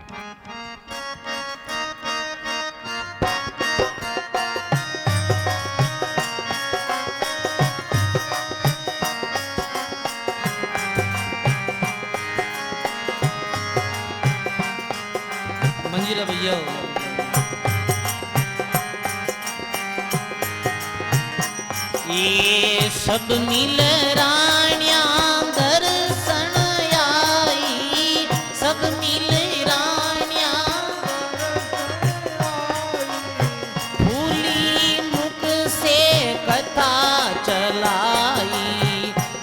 मंजीरा भैया ये सब मिल रानिया दर्शन आई, सब मिल रानिया फूली मुख से कथा चलाई,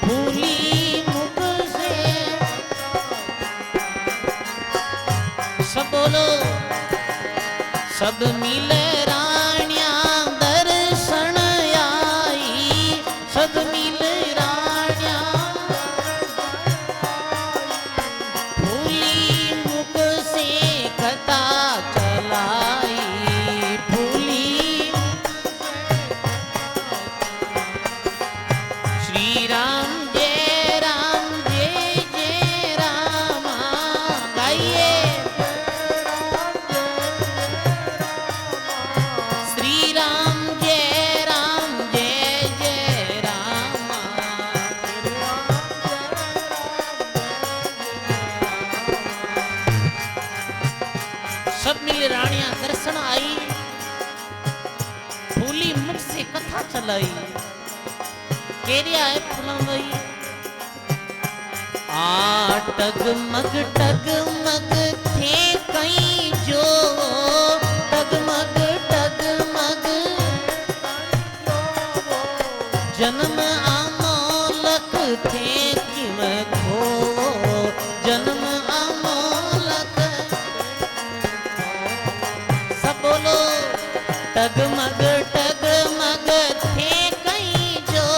फूली मुख से सब बोलो सब मिल रानिया दर्शन आई, सब मिल रानिया फूली मुख से कथा चलाई, फूली श्री राम जय राम गाइए श्री राम जय राम सब मिल रानियां दर्शन आई, फूली मुख से कथा चलाई, केरिया है फूला भाई आ टगमग थे कहीं जो टगमग जन्म अमोलक थे किम खो, जन्म अमोलक सब बोलो टगमग थे कहीं जो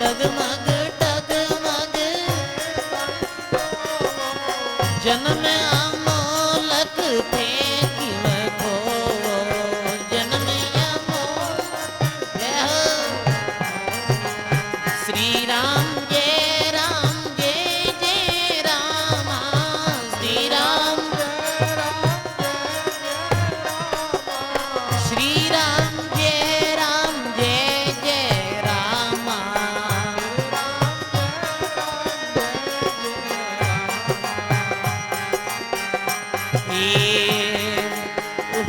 टगमग जन्म अमोलक थे किम खो, जन्म अमोलक जय हो श्री राम जय राम श्री राम श्री राम जय राम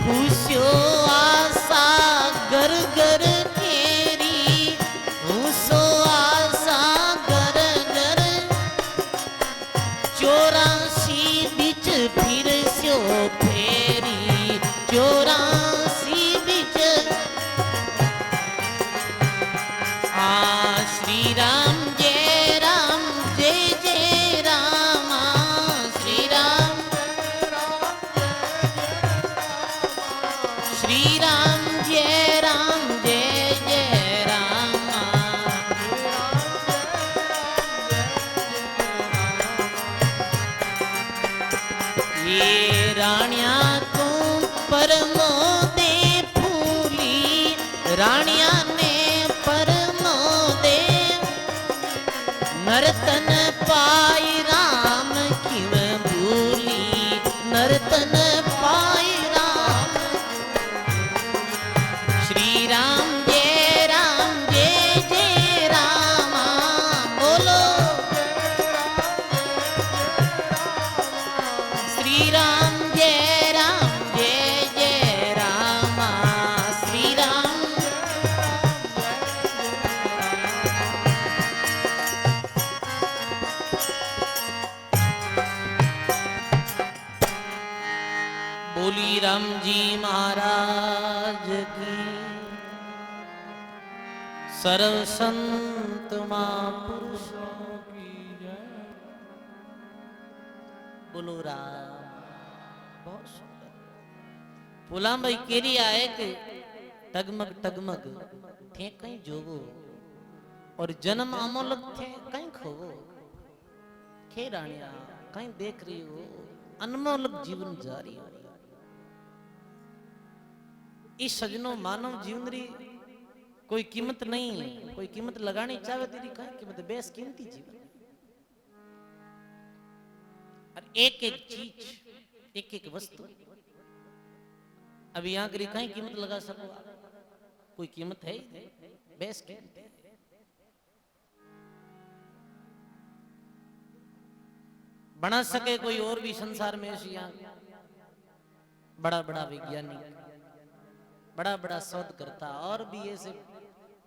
हुस्यो आशा गर गर केरी, हुसो आशा गर गर 84 बिच फिर स्यो फेरी, 84 बिच आ श्री राम जय राम श्री राम श्री राम जय राम ये रानिया को परमो दे फूली, रानिया ने परमो दे नर्तन पाई राम किव भूली, नर्तन पाई राम श्री राम जय राम बोलो श्री राम जय राम श्री राम बोली राम जी महाराज की सर्व संत महापुरुषों की जय। बोलो राम। बहुत सुंदर फूलाम भाई केरी आए के टगमग थे कहीं जोवो और जन्म अमोलक थे कहीं खोवो, खे रानिया कहीं देख रही हो अनमोलक जीवन जारी हो। इस सजनो मानव जीवन री कोई कीमत नहीं, कोई कीमत लगानी चाहे तेरी कहीं कीमत बेस कीमती जीवन। और एक एक चीज एक एक वस्तु। अभी यहाँ करी कहीं कीमत लगा सको आप? कोई कीमत है? बेस कीमत है। बना सके कोई और भी संसार में ऐसी यहाँ बड़ा बड़ा वैज्ञानिक, बड़ा बड़ा शोध करता और भी ऐसे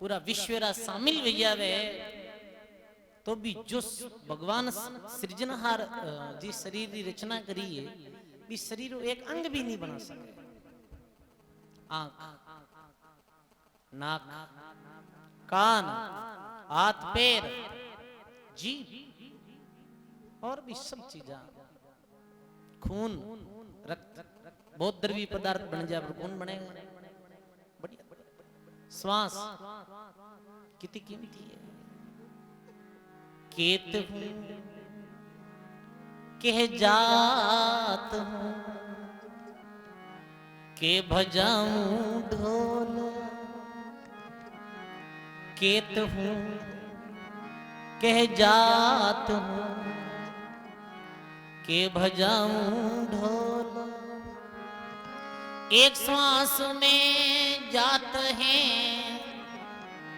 पूरा विश्वरा शामिल भैया वे, तो भी जो भगवान सृजनहार जी शरीर की रचना करी है, भी शरीर एक अंग भी नहीं बना सके। आंख, नाक, कान, हाथ, पैर, जीभ और भी सब चीजें, खून, रक्त, बहुत द्रव्य पदार्थ बन जाए पर कौन बनेगा? बढ़िया। श्वास कितनी कीमती है। केत हूं कह जात हूं के भजाऊं ढोल, केत हूं कह जात हूं के भजाऊं ढोल। एक श्वास में जात हैं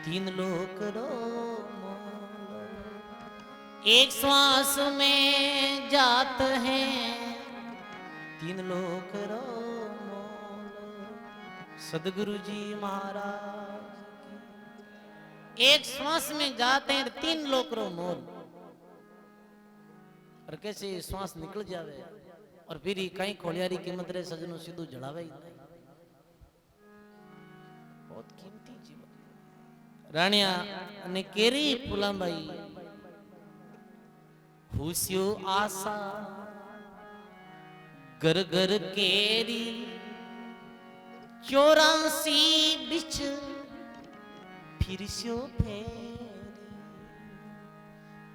तीन लोक रो मोल, एक श्वास में जात हैं तीन लोक रो मोल। सदगुरु जी महाराज एक श्वास में जाते हैं तीन लोक रो मोल। और कैसे श्वास निकल जावे और फिर कहीं खोलियारी कीमत रे सजनो सीधू जड़ावे ही नहीं। बहुत कीमती जीवन। रानिया ने केरी फुलाबाई हुस्यो आशा घर घर केरी 84 बिच फिर स्यो फेरी।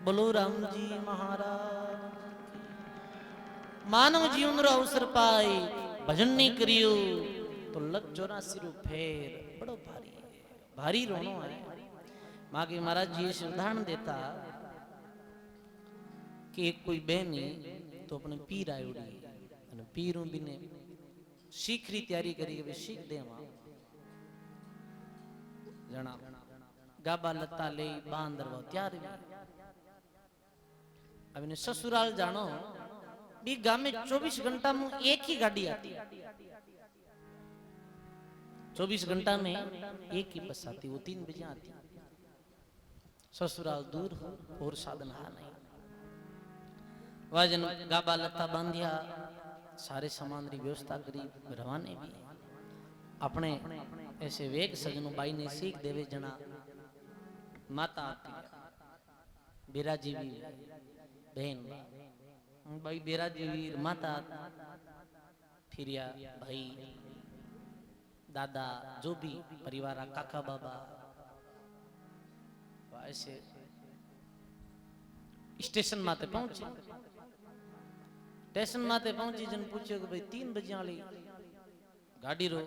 बोलो राम जी महाराज। मानव जीवन रो अवसर पाई भजन नहीं करियो तो लग 84 रू फेर बड़ो भारी है, भारी रोनो है। माँ के महाराज जी इस उदाहरण देता कि एक कोई बहनी तो अपने पीर आयो डी पीरों भी ने सीख री तैयारी करी वे सीख दे वहां जना गाबा लता ले बांदर वो तैयार। अब इन्हें ससुराल जानो भी गांव में 24 घंटा में एक ही गाड़ी आती, 24 घंटा में एक ही बस आती, वो 3 बजे आती। ससुराल दूर हो और साधन हा नहीं। वाजन गाबा लता बांधिया, सारे सामान की व्यवस्था करी, रवाने भी अपने ऐसे वेग सजनों बाई ने सीख देवे जना माता आती बेरा जीवी बहन भाई बेरा जीवी माता फिर या भाई दादा जो भी परिवार काका बाबा ऐसे स्टेशन माते पहुंचे। स्टेशन माते पहुंची जन पूछो कि भाई 3 बजे वाली गाड़ी रो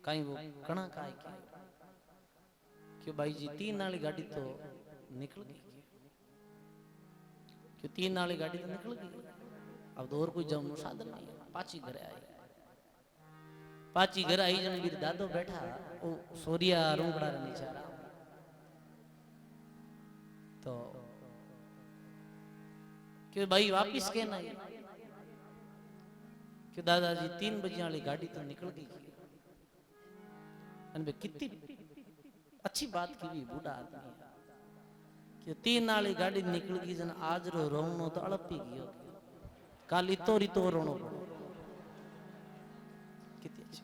कहीं वो कणा का है क्यों भाई जी 3 वाली गाड़ी तो निकल गई क्यों 3 वाली गाड़ी तो निकल गई अब तो और कोई जाऊं साधन नहीं। पाची घर आई, पाची घर आई जन मेरे दादो बैठा वो सोरिया रोंगड़ा रे नीचे तो क्यों भाई वापिस के ना क्यों दादाजी 3 बजे वाली गाड़ी तो निकल गई कितनी अच्छी बात की भी बूढ़ा आदमी कि 3 वाली गाड़ी निकल गई जन आज रो रोनो तो अड़प ही गयो काली तोरी तो रोनो कितनी अच्छी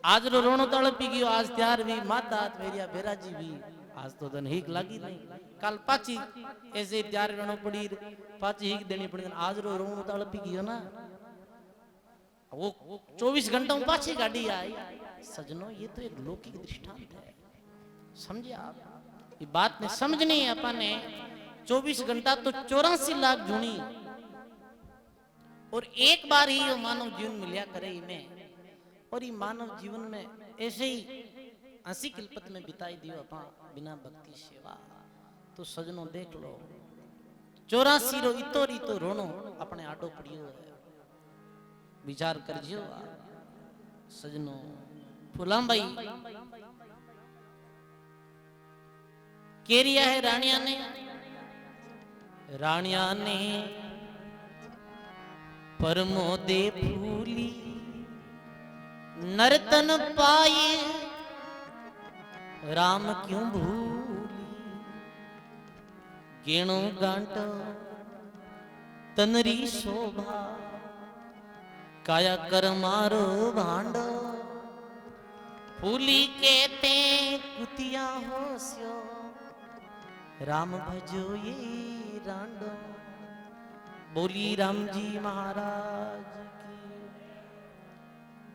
आज रो रोनो तो अड़प ही गयो। आज त्यार भी माता मेरिया बेरा जी भी आज तो धन हिक लगी नहीं कल पाची ऐसे त्यार रोनो पड़ी पाची हिक देनी पड़ी आज रो रोनो तो अड़प ही गयो ना। वो 24 घंटों में पाची गाड़ी आई। सजनों ये तो एक लौकिक दृष्टांत है, समझे आप? ये बात ने समझनी है अपन ने। 24 घंटा तो 84 लाख जूनी और एक बार ही वो मानव जीवन मिलिया करे इमें और ये मानव जीवन में ऐसे ही हंसी किलपत में बिताई दियो अपन बिना भक्ति सेवा। तो सजनों देख लो 84 रो इतो रीतो रोनो अपने आडो पड़ियो है विचार करजो सजनो। फुलाबाई केरिया है राणिया ने परमोदे फूली नर्तन पाए राम क्यों भूली। गेणो गांटो तनरी शोभा काया कर मारो भांडो। फूली कहते कुतिया होस्यो राम भजो ये रांडो। बोली राम जी महाराज की।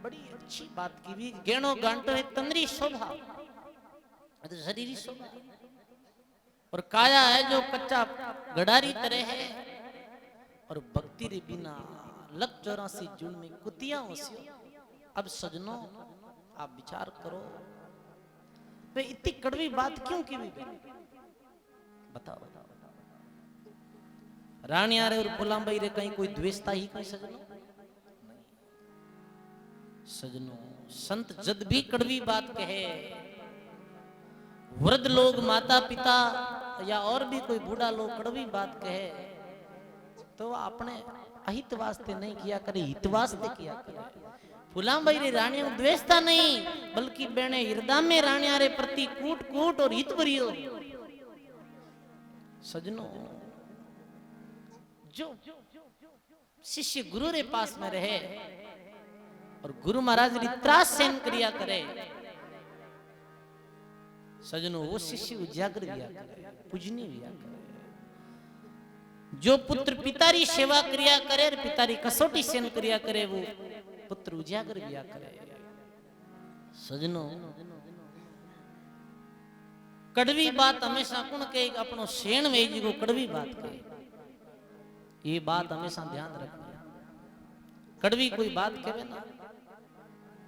बड़ी अच्छी बात की भी। गेणो गांटो है तनरी शोभा, तो शरीरी शोभा, और काया है जो कच्चा गडारी तरह है, और भक्ति रे बिना लग 84 जून में कुतिया होस्यो। अब सजनों आप विचार करो, वे इतनी कड़वी बात क्यों की? बताओ बताओ। रानिया रे और फुलाबाई रे कहीं कोई द्वेषता ही कोई सजनों? सजनों संत जद भी कड़वी बात कहे, वृद्ध लोग माता पिता या और भी कोई बूढ़ा लोग कड़वी बात कहे, तो अपने अहित वास्ते नहीं किया करे, हित वास्ते किया करे। फुलाबाई रे रानिया द्वेषता नहीं, बल्कि बेने हृदय में रानिया रे प्रति कूट कूट और हित भरियो। सजनों जो शिष्य गुरु रे पास में रहे और गुरु महाराज री त्रास सहन करिया करे, सजनों वो शिष्य उजागर किया करे, पूजनीय किया करे। जो पुत्र पिता री सेवा करिया करे, पिता री कसौटी सहन करिया करे, वो पुत्र उजागर किया करे। सजनों कड़वी बात हमेशा कौन कहे? अपनो सेण वेजी को कड़वी बात कहे। ये बात हमेशा ध्यान रखना। कड़वी कोई बात कहे ना,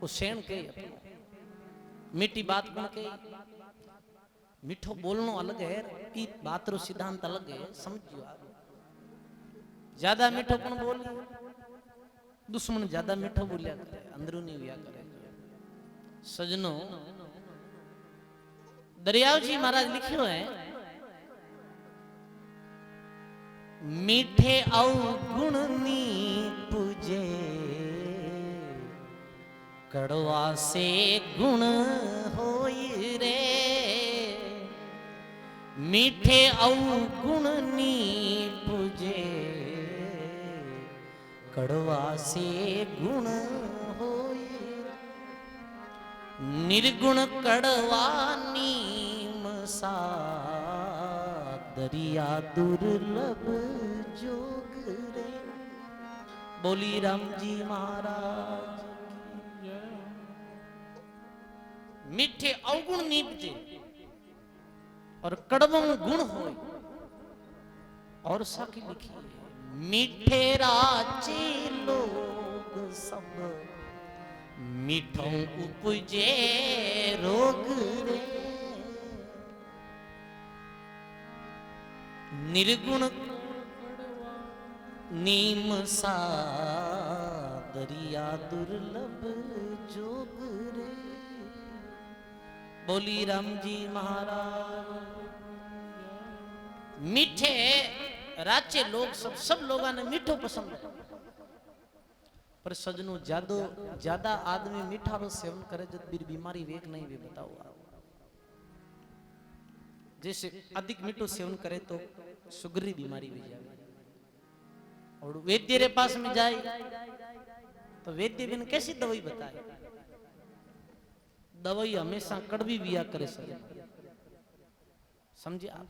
वो सेण कहे। मीठी बात कौन कहे? मीठो बोलनो अलग है, ई बात रो सिद्धांत अलग है, समझियो आप। ज्यादा मीठो कौन बोले? दुश्मन ज्यादा मीठो बोलिया करे, अंदरूनी हुआ करे। सजनों दरियाव जी महाराज लिखियो है, मीठे अवगुण नी पूजे कड़वा से गुण होई रे। मीठे अवगुण नी पूजे कड़वा से गुण होई। निर्गुण कड़वा नीम सा दरिया दुर्लभ जोग रे। बोली राम जी महाराज की। मीठे अवगुण नीपजे और कड़वम गुण होय। और साकी लिखी, मीठे राचे लोग सब मीठों उपजे रोग रे। निर्गुण नीम सा दरिया दुर्लभ जोग रे। बोली राम जी महाराज। मीठे राज्य लोग सब लोगों ने मीठो पसंद है, पर सजनों ज्यादा आदमी मीठा रो सेवन करे जब बीमारी वेग नहीं वे बताओ आप। जैसे अधिक मीठो सेवन करे तो शुगर की बीमारी भी जाए, और वैद्य रे पास में जाए तो वैद्य बिन कैसी दवाई बताए? दवाई हमेशा कड़वी बिया करे सर, समझे आप?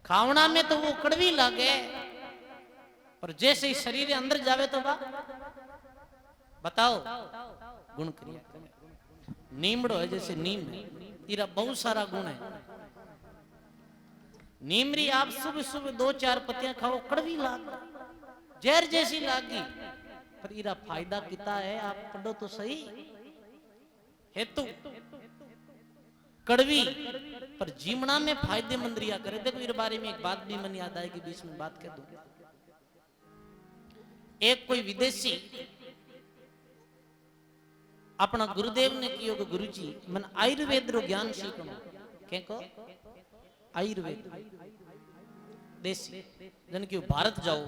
खावना में तो वो कड़वी लागे, और जैसे ही शरीर अंदर जावे तो बताओ गुण क्रिया करे। नीमड़ो है जैसे नीम है, तेरा बहुत सारा गुण है। नीमरी आप सुबह सुबह 2-4 पत्तियां खाओ, कड़वी लाग, जहर जैसी लागी, पर इरा फायदा कितना है आप पढ़ो तो सही। हेतु कड़वी पर जीवना में फायदेमंद रिया करे। देखो इस बारे में एक बात भी मन याद आएगी, बीच में बात कर दूं। एक कोई विदेशी अपना गुरुदेव ने कियो कि गुरुजी मन आयुर्वेद रो ज्ञान सीखनो के को आयुर्वेद देसी जन क्यों भारत जाओ,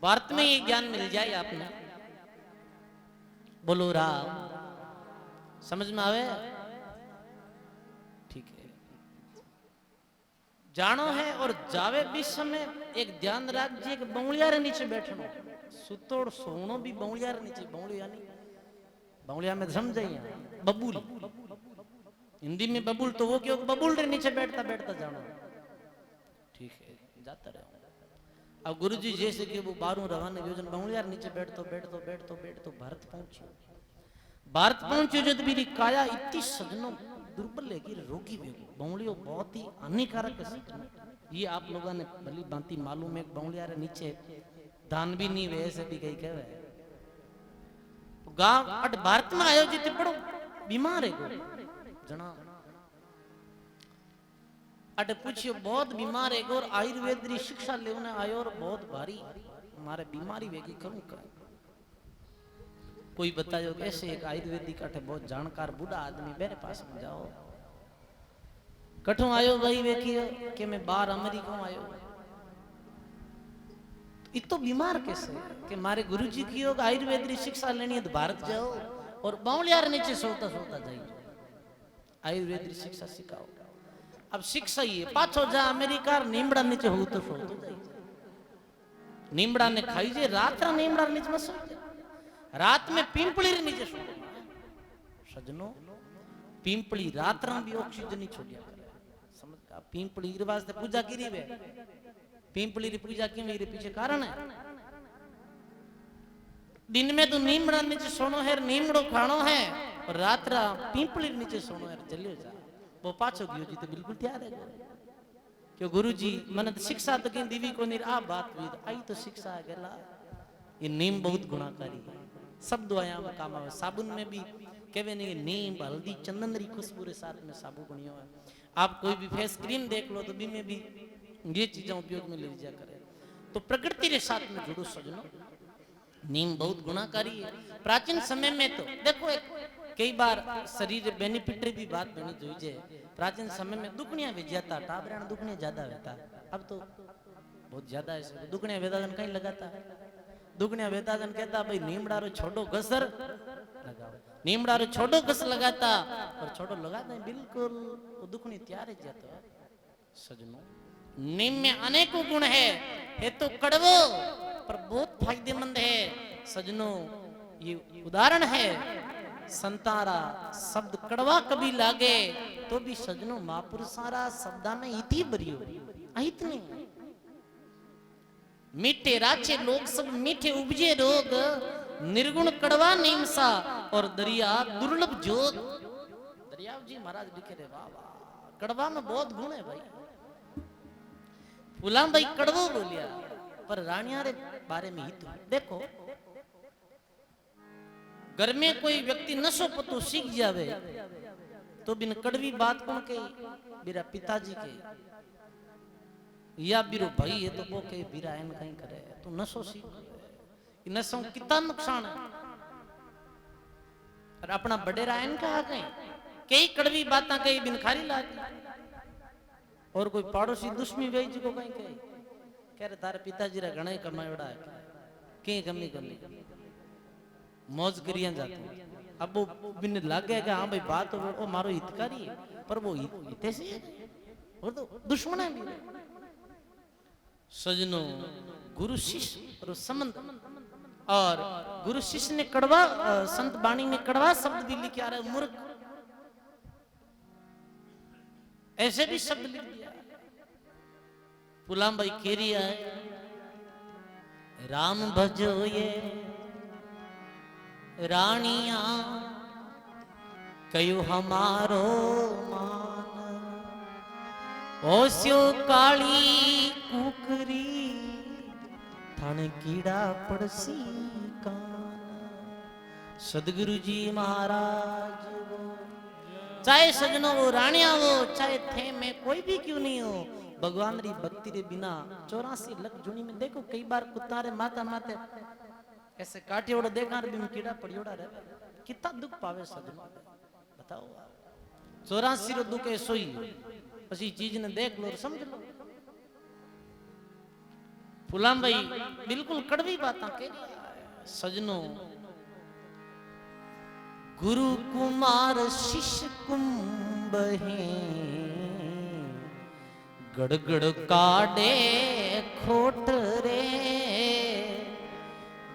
भारत में ये ज्ञान मिल जाए आपने। बोलो राम, समझ में आवे? ठीक है, जानो है और जावे भी समय एक ध्यान रखिए कि बंगलिया रे नीचे बैठनो, सुतोड़ सोनो भी बंगलिया रे नीचे। बंगलिया नहीं, बंगलिया में समझाइए बबूल, हिंदी में बबूल तो वो क्यों बबूल रे नीचे बैठता बैठता जानो। ठीक है, जाता रहो। अब गुरुजी जैसे कि वो 12 रवाना योजन बंगलिया रे नीचे बैठतो बैठतो बैठतो बैठतो भारत पहुंचियो। भारत पहुंचियो जब मेरी काया इतनी सजनो दुर्बल है कि रोगी भी बंगलियो बहुत ही हानिकारक है। ये आप लोगों ने भली भांति मालूम है, बंगलिया रे नीचे दान भी नहीं वैसे भी कहीं कहे गांव अट भारत में आयो जी बड़ो बीमार है को जना अट पूछियो बहुत बीमार है और आयुर्वेद री शिक्षा लेने आयो और बहुत भारी हमारे बीमारी वेगी करूं का। कोई बतायो कैसे एक आयुर्वेदिक अठे बहुत जानकार बूढ़ा आदमी मेरे पास में जाओ। कठों आयो भाई वेखियो कि मैं बाहर अमेरिका आयो, इतो बीमार कैसे कि मारे गुरुजी की योग आयुर्वेद री शिक्षा लेनी है तो भारत जाओ और बावलियार नीचे सोता सोता जाइए आयुर्वेद री शिक्षा सिखाओ। अब शिक्षा ही है पाछो जा अमेरिका नीमड़ा नीचे हो तो सो नीमड़ा ने खाई जे रात रा नीमड़ा नीचे मत सो, रात में पिंपली रे नीचे सो। सजनो पिंपली रात रा भी ऑक्सीजन नहीं छोड़िया समझ का। पिंपली रे वास्ते पूजा करी वे, पिंपली री पूजा क्यों मेरे पीछे कारण है। दिन में तो नीमड़ा नीचे सोनो है, नीमड़ो खानो है और रात रा पिंपली नीचे सोनो है। चलियो जा वो पाछो गयो जी तो बिल्कुल तैयार है क्यों गुरुजी मन शिक्षा तो कहीं दीवी को नहीं आ बात हुई आई तो शिक्षा है गला। ये नीम बहुत गुणाकारी है, सब दवाइयां में काम आवे। साबुन में भी कहवे नहीं नीम हल्दी चंदन री खुशबू रे साथ में साबु बनियो है। आप कोई भी फेस क्रीम देख लो तो भी में भी ये चीजें उपयोग में ले जा करे तो प्रकृति के साथ में जुड़ो। सजनो नीम बहुत गुणाकारी है। प्राचीन समय में तो देखो एक कई बार शरीर बेनिफिटरी भी बात बनी जोई जे। प्राचीन समय में दुखनिया विज्ञाता टाबरा दुखनिया ज्यादा रहता, अब तो बहुत ज्यादा है। दुखनिया वेदाजन कहीं लगाता है, दुखनिया वेदाजन कहता भाई नीमड़ा रो छोटो घसर लगाओ, नीमड़ा रो छोटो घस लगाता और छोटो लगाता है बिल्कुल वो दुखनी तैयार है जाता है। सजनो नीम में अनेकों गुण है तो कड़वो पर बहुत फायदेमंद है। सजनो ये उदाहरण है संतारा शब्द कड़वा कभी लागे तो भी सजनो महापुरुषारा शब्दा में इति भरियो इतने मीठे राचे लोग सब मीठे उपजे रोग निर्गुण कड़वा नीम सा और दरिया दुर्लभ जोग। दरिया जी महाराज लिखे रे वाह वाह कड़वा में बहुत गुण है भाई। फुलाम भाई कड़वो बोलिया पर रानिया रे बारे में हित देखो। घर में कोई व्यक्ति नशो पतो सीख जावे तो बिन कड़वी बात कौन के मेरा पिताजी के या बिरो भाई है तो वो के बिरा एन कहीं करे तो नशो सीख नशो कितना नुकसान है। और अपना बडेरा एन का कहीं कई कड़वी बातें कई बिन खारी लाती और कोई पड़ोसी दुश्मनी वेच को कहीं कह रहे तारे पिताजी रा घणा कमायोड़ा है कहीं कमी करनी मौज करिया जाते। अब वो बिन लगे कि हाँ भाई बात तो वो मारो हितकारी है पर वो हिते से है और तो दुश्मन है भी। सजनो गुरु शिष्य और संबंध और गुरु शिष्य ने कड़वा संत बाणी में कड़वा शब्द भी लिखे आ रहे मूर्ख ऐसे भी शब्द लिख दिया। पुलाम भाई केरिया है राम भजो ये रानिया कयो हमारो मान ओस्यो काली कुकरी थाने कीड़ा पड़सी कान। सदगुरु जी महाराज वो चाहे सजनो वो रानिया वो चाहे थे में कोई भी क्यों नहीं हो भगवान री भक्ति रे बिना 84 लाख जुनी में देखो कई बार कुत्ता रे माता माते ऐसे काठियोड़ा देखा भी में कीड़ा पड़ियोड़ा रहे कितना दुख पावे सजनो बताओ 84 रो दुख ऐसो ही पसी चीज ने देख लो समझ लो फुलाम भाई बिल्कुल कड़वी बातें कह सजनो गुरु कुमार शिष्य कुंभ है गड़गड़ काडे खोट रे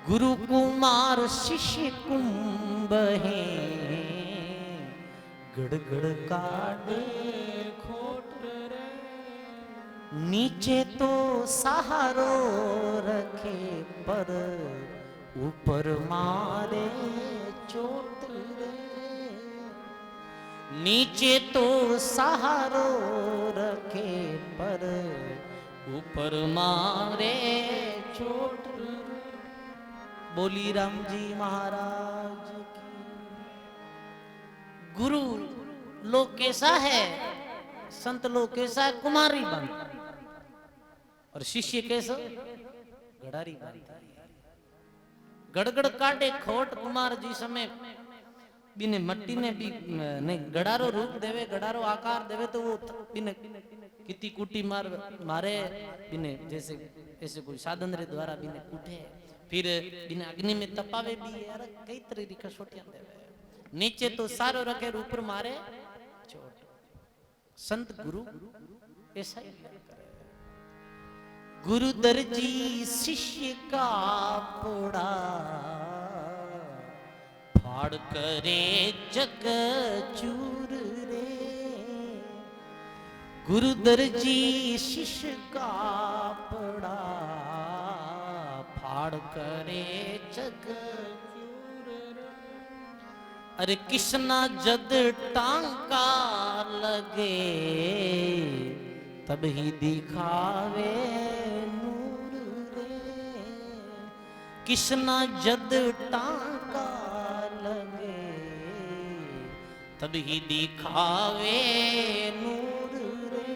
गुरु कुमार शिष्य कुंभ है गड़गड़ काडे खोट रे नीचे तो सहारो रखे पर ऊपर मारे चोट रे नीचे तो सहारो रखे पर ऊपर मारे चोट रे बोली राम जी महाराज की गुरु लोग कैसा है संत लोग कैसा है कुमारी बनता और शिष्य कैसा गड़ारी बनता गड़गड़ काटे खोट कुमार जी समय बिने मट्टी ने भी ने गड़ारो रूप देवे गड़ारो आकार देवे तो वो बिने कितनी कुटी मारे बिने जैसे ऐसे कोई साधन रे द्वारा बिने कूटे फिर बिने अग्नि में तपावे भी यार कई तरह की कसौटियां देवे नीचे तो सारो रखे ऊपर मारे चोट संत गुरु ऐसा ही गुरु दर्जी शिष्य का पोड़ा फाड़ करे जग चूर रे गुरु दर्जी शिष्य का पोड़ा फाड़ करे जग चूर रे अरे किसना जद टांका लगे तब ही दिखावे नूर रे किसना जद टांका लगे तब ही दिखावे नूर रे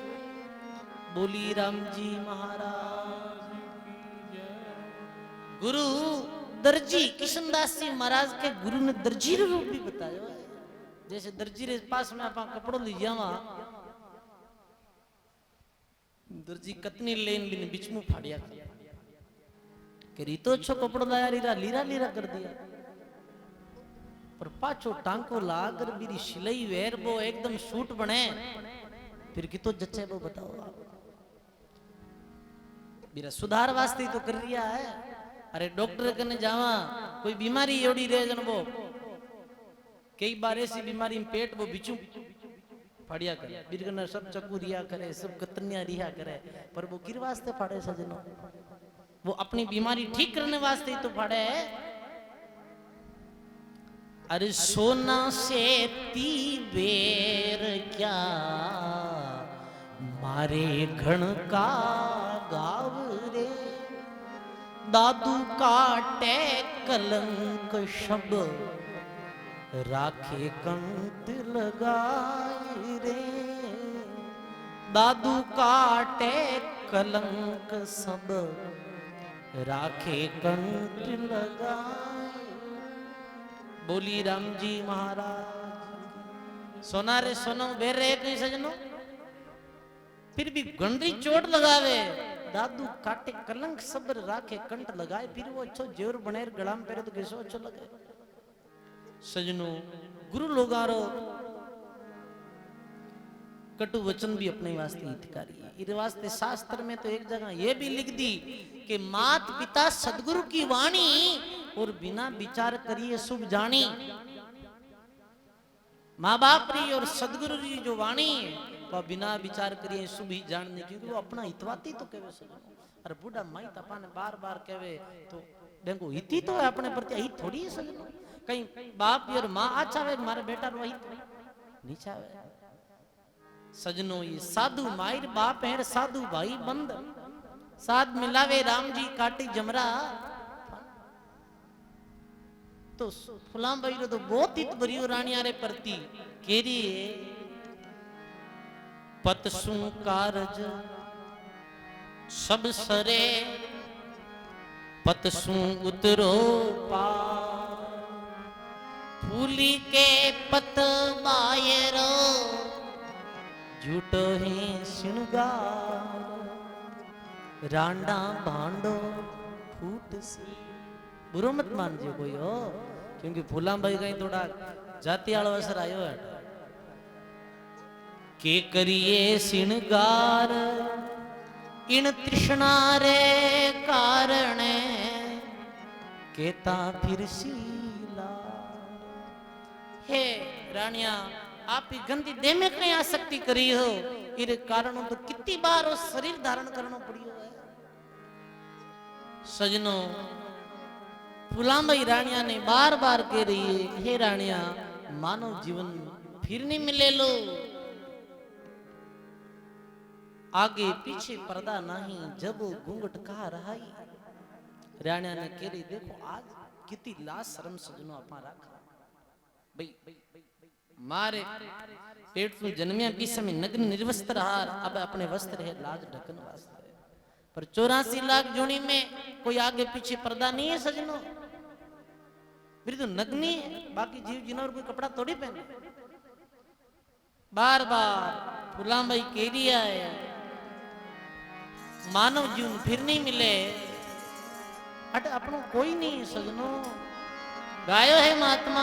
बोली राम जी महाराज गुरु दर्जी किशनदास जी महाराज के गुरु ने दर्जी रो रूप भी बताया जैसे दर्जी रे पास में आप कपड़ो ली जावा दर्जी कतनी लेन बिन बीच में फाड़िया कि रीतो छो कपड़ो लाया लीरा लीरा लीरा कर दिया पर पाछो टांको लाकर बीरी सिलाई वेर वो एकदम सूट बने फिर कितो जच्चे वो बताओ आप बीरा सुधार वास्ते तो कर रिया है अरे डॉक्टर कने जावा कोई बीमारी एवडी रहे जन वो कई बार ऐसी बीमारी में पेट वो बिचू फाड़िया करे बिरगना सब चक्कू रिया करे सब कतनिया रिया करे पर वो किर वास्ते फाड़े सजनो वो अपनी बीमारी ठीक करने वास्ते ही तो फाड़े अरे सोना से तीबेर क्या मारे घण का गाव रे दादू काटे कलंक शब राखे कंठ लगाए रे दादू काटे कलंक सब राखे कंठ लगाए बोली राम जी महाराज सोना रे सोनो बेर रे कहीं सजनो फिर भी गंदी चोट लगावे दादू काटे कलंक सब राखे कंठ लगाए फिर वो अच्छो जेवर बने गला में पहरे तो कैसो अच्छो लगे सजनो गुरु लोगारो कटु वचन भी अपने वास्ते हितकारी है इस वास्ते शास्त्र में तो एक जगह ये भी लिख दी कि मात पिता सदगुरु की वाणी और बिना विचार करिए शुभ जानी माँ बाप री और सदगुरु जी जो वाणी वो बिना विचार करिए शुभ ही जानने क्योंकि वो अपना हितवाती तो कहवे सजनो अरे बूढ़ा माई तपा ने बार बार कहवे तो देखो हिती तो है अपने प्रति हित थोड़ी है सजनो कहीं बाप और माँ अच्छा है मारे बेटा वही नहीं चाहे सजनो ये साधु मायर बाप है साधु भाई बंद साध मिलावे राम जी काटी जमरा तो फुलाम भाई तो बहुत हित भरियो रानिया रे प्रति केरी पतसु कारज सब सरे पतसू उतरो पार फूली के पत बायरो झूठो ही श्रृंगार रांडा भांडो फूट सी। बुरो मत मानजे कोई हो, क्योंकि फूला भाई कहीं थोड़ा जाति वाला असर आयो है के करिए श्रृंगार इन तृष्णा रे कारण केता फिर शीला। हे रानिया आप ही गंदी देह में कहीं आसक्ति करी हो, इरे कारण तो कितनी बार वो शरीर धारण करना पड़ी है। सजनों फुलांबाई रानिया ने बार बार कह रही है, हे रानिया मानव जीवन फिर नहीं मिले लो, आगे पीछे पर्दा नहीं जब घूंघट कहा रहा। रानिया ने कह रही देखो आज कितनी लाज शर्म सजनों अपना रखा भाई मारे पेट में जन्मिया की समय नग्न निर्वस्त्र हार अब अपने वस्त्र है लाज ढकन वास्ते। पर 84 लाख जोड़ी में कोई आगे पीछे पर्दा नहीं है सजनों, फिर तो नग्नी है, बाकी जीव जिनोर कोई कपड़ा थोड़ी पहने। बार बार फुलांबाई कह दिया है मानव जीवन फिर नहीं मिले, अट अपनो कोई नहीं सजनों। गायो है महात्मा